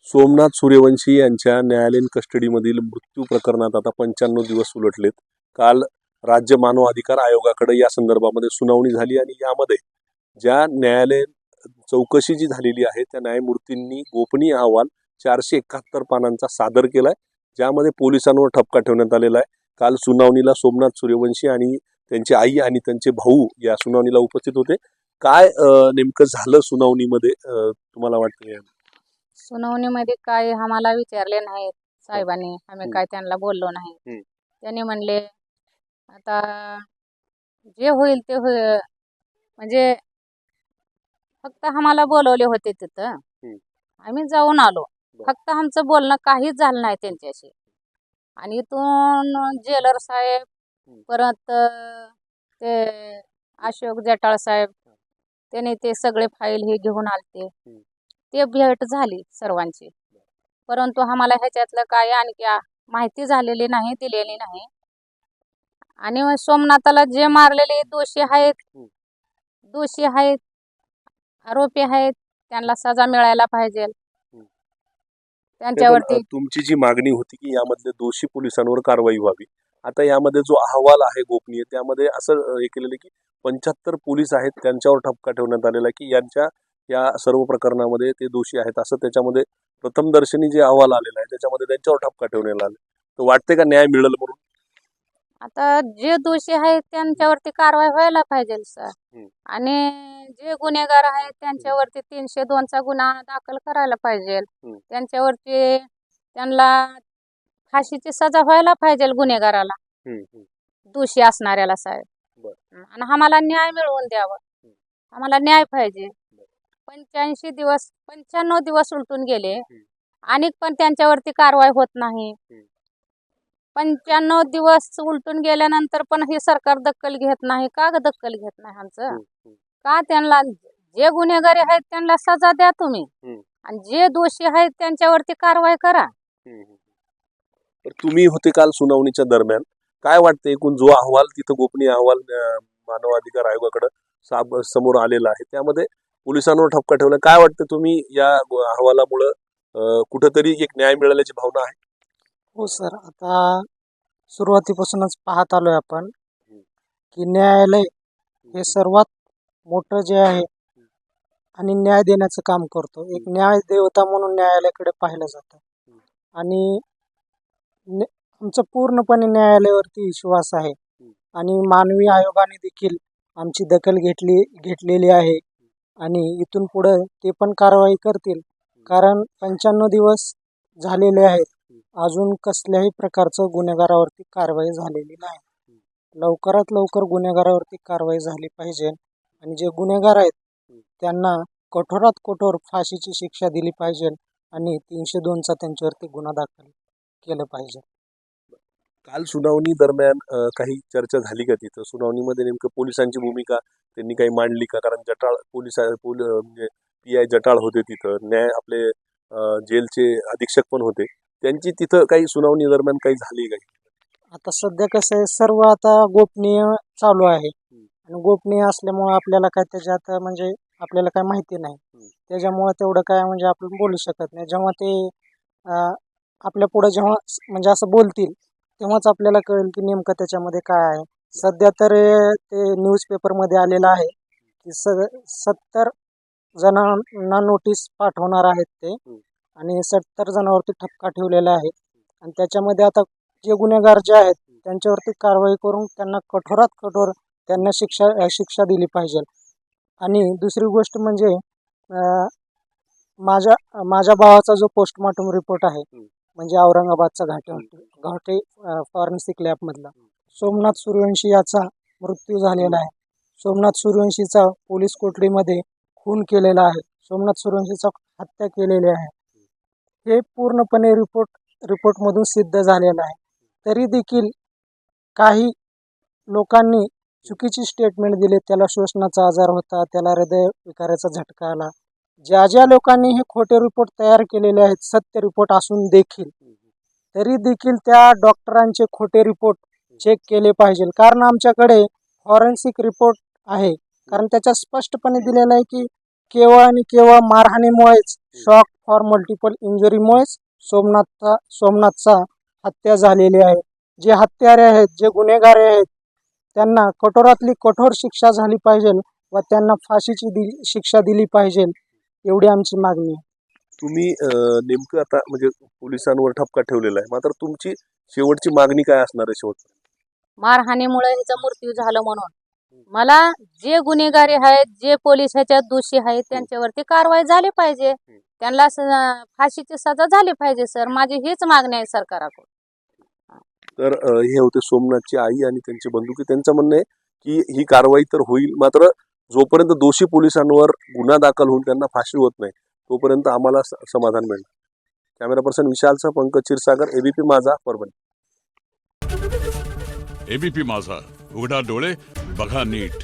सोमनाथ सूर्यवंशी यांच्या न्यायालयीन कस्टडीमधील मृत्यू प्रकरणात आता 95 दिवस उलटलेत. काल राज्य मानव अधिकार आयोगाकडे या संदर्भामध्ये सुनावणी झाली आणि यामध्ये ज्या न्यायालयीन चौकशी जी झालेली आहे त्या न्यायमूर्तींनी गोपनीय अहवाल 471 पानांचा सादर केलाय, ज्यामध्ये पोलिसांवर ठपका ठेवण्यात आलेला आहे. काल सुनावणीला सोमनाथ सूर्यवंशी आणि त्यांची आई आणि त्यांचे भाऊ या सुनावणीला उपस्थित होते. काय नेमकं झालं सुनावणीमध्ये तुम्हाला वाटतं? सुनावणीमध्ये काय आम्हाला विचारले नाहीत साहेबांनी, आम्ही काय त्यांना बोललो नाही. त्यांनी म्हणले आता जे होईल ते होईल, म्हणजे फक्त आम्हाला बोलवले होते तिथं, आम्ही जाऊन आलो. फक्त आमचं बोलणं काहीच झालं नाही त्यांच्याशी. आणि इथून जेलर साहेब, परत ते अशोक जटाळ साहेब, त्याने ते सगळे फाईल हे घेऊन आलते. ते भेट झाली सर्वांची, परंतु आम्हाला ह्याच्यातलं काय आणखी माहिती झालेली नाही, दिलेली नाही. आणि सोमनाथाला जे मारलेले दोषी आहेत, आरोपी आहेत, त्यांना सजा मिळायला पाहिजे. त्यांच्यावरती तुमची जी मागणी होती की यामधले दोषी पोलिसांवर कारवाई व्हावी, आता यामध्ये जो अहवाल आहे गोपनीय, त्यामध्ये असं हे केलेलं की 75 पोलीस आहेत, त्यांच्यावर ठपका ठेवण्यात आलेला की यांच्या या सर्व प्रकरणामध्ये ते दोषी आहेत, असं त्याच्यामध्ये प्रथमदर्शनी जे अहवाल आलेला आहे त्याच्यामध्ये त्यांच्यावर ठपका ठेवण्यात आला. तर वाटते का न्याय मिळेल म्हणून? आता जे दोषी आहेत त्यांच्यावरती कारवाई व्हायला पाहिजे सर. आणि जे गुन्हेगार आहेत त्यांच्यावरती 302 चा गुन्हा दाखल करायला पाहिजे. त्यांच्यावरती त्यांना फाशीची सजा व्हायला पाहिजे गुन्हेगाराला, दोषी असणाऱ्याला साहेब. आणि आम्हाला न्याय मिळवून द्यावं, आम्हाला न्याय पाहिजे. 95 दिवस उलटून गेले आणि पण त्यांच्यावरती कारवाई होत नाही. 95 दिवस उलटून गेल्यानंतर पण हे सरकार दखल घेत नाही. का दखल घेत नाही आमचं? का त्यांना जे गुन्हेगारी आहेत त्यांना सजा द्या तुम्ही, आणि जे दोषी आहेत त्यांच्यावरती कारवाई करा. तुम्ही होते काल सुनावणीच्या दरम्यान, काय वाटतं एकूण जो अहवाल तिथं गोपनीय अहवाल मानव अधिकार आयोगाकडे समोर आलेला आहे त्यामध्ये पोलिसांवर ठपका ठेवला, काय वाटतं तुम्ही या अहवालामुळे कुठंतरी एक न्याय मिळाल्याची भावना आहे? हो सर, आता सुरुवातीपासूनच पाहत आलोय आपण की न्यायालय हे सर्वात मोठं जे आहे आणि न्याय देण्याचं काम करतो. एक न्याय देवता म्हणून न्यायालयाकडे पाहिलं जातं. आणि आमचा पूर्णपणे न्यायालयावरती विश्वास आहे आणि मानवी आयोगाने देखील आमची दखल घेतलेली आहे आणि इथून पुढे ते पण कारवाई करतील. कारण 95 दिवस झालेले आहेत, अजून कसल्याही प्रकारचं गुन्हेगारावरती कारवाई झालेली नाही. लवकरात लवकर गुन्हेगारावरती कारवाई झाली पाहिजे आणि जे गुन्हेगार आहेत त्यांना कठोरात कठोर फाशीची शिक्षा दिली पाहिजे आणि 302 चा त्यांच्यावरती गुन्हा दाखल केलं पाहिजे. काल सुनावणी दरम्यान काही चर्चा झाली का तिथं? सुनावणीमध्ये नेमकं पोलिसांची भूमिका त्यांनी काही मांडली का? कारण जटाळ म्हणजे PI जटाळ होते तिथं, न्याय आपले जेलचे अधीक्षक पण होते, त्यांची तिथं काही सुनावणी दरम्यान काही झाली काही? आता सध्या कसं आहे, सर्व आता गोपनीय चालू आहे आणि गोपनीय असल्यामुळे आपल्याला काय त्याच्यात म्हणजे आपल्याला काय माहिती नाही, त्याच्यामुळे तेवढं काय म्हणजे आपण बोलू शकत नाही. जेव्हा ते आपल्या पुढे जेव्हा म्हणजे असं बोलतील तेव्हाच आपल्याला कळेल की नेमकं त्याच्यामध्ये काय आहे. सध्या तर ते न्यूजपेपरमध्ये आलेलं आहे की 70 जणांना नोटीस पाठवणार आहेत ते आणि 70 जणांवरती ठपका ठेवलेला आहे. आणि त्याच्यामध्ये आता जे गुन्हेगार जे आहेत त्यांच्यावरती कारवाई करून त्यांना कठोरात कठोर त्यांना शिक्षा दिली पाहिजे. आणि दुसरी गोष्ट म्हणजे माझ्या भावाचा जो पोस्टमॉर्टम रिपोर्ट आहे, म्हणजे औरंगाबादचा घाटे फॉरेन्सिक लॅबमधला, सोमनाथ सूर्यवंशी याचा मृत्यू झालेला आहे. सोमनाथ सूर्यवंशीचा पोलीस कोठडीमध्ये खून केलेला आहे, सोमनाथ सूर्यवंशीचा हत्या केलेली आहे, हे पूर्णपणे रिपोर्टमधून सिद्ध झालेलं आहे. तरी देखील काही लोकांनी चुकीची स्टेटमेंट दिली. त्याला श्वसनाचा आजार होता, त्याला हृदयविकाराचा झटका आला. ज्या लोकांनी हे खोटे रिपोर्ट तयार केलेले आहेत, सत्य रिपोर्ट असून देखील, तरी देखील त्या डॉक्टरांचे खोटे रिपोर्ट चेक केले पाहिजे. कारण आमच्याकडे फॉरेन्सिक रिपोर्ट आहे, कारण त्याच्यात स्पष्टपणे दिलेलं आहे की केवळ आणि केवळ मारहाणीमुळेच, शॉक फॉर मल्टिपल इंजुरीमुळेच सोमनाथचा हत्या झालेली आहे. जे हत्यारे आहेत, जे गुन्हेगार आहेत, त्यांना कठोरातली कठोर शिक्षा झाली पाहिजे व त्यांना फाशीची शिक्षा दिली पाहिजे, एवढी आमची मागणी आहे. तुम्ही नेमकं आता म्हणजे पोलिसांवर ठपका ठेवलेला आहे, मात्र तुमची शेवटची मागणी काय असणार आहे शेवट? मारहाणीमुळे ह्याचा मृत्यू झाला म्हणून मला जे गुन्हेगारी आहेत, जे पोलीस ह्याच्यात दोषी आहेत, त्यांच्यावरती कारवाई झाली पाहिजे. त्यांना फाशीची सजा झाली पाहिजे सर. माझी हीच मागणी आहे सरकाराकडून. तर हे होते सोमनाथची आई आणि त्यांचे बंधू, की त्यांचं म्हणणं आहे की ही कारवाई तर होईल, मात्र जोपर्यंत दोषी पोलिसांवर गुन्हा दाखल होऊन त्यांना फाशी होत नाही तोपर्यंत आम्हाला समाधान मिळणार. कॅमेरा पर्सन विशालसह पंकज क्षीरसागर, एबीपी माझा, परभणी. एबीपी माझा, उघडा डोळे बघा नीट.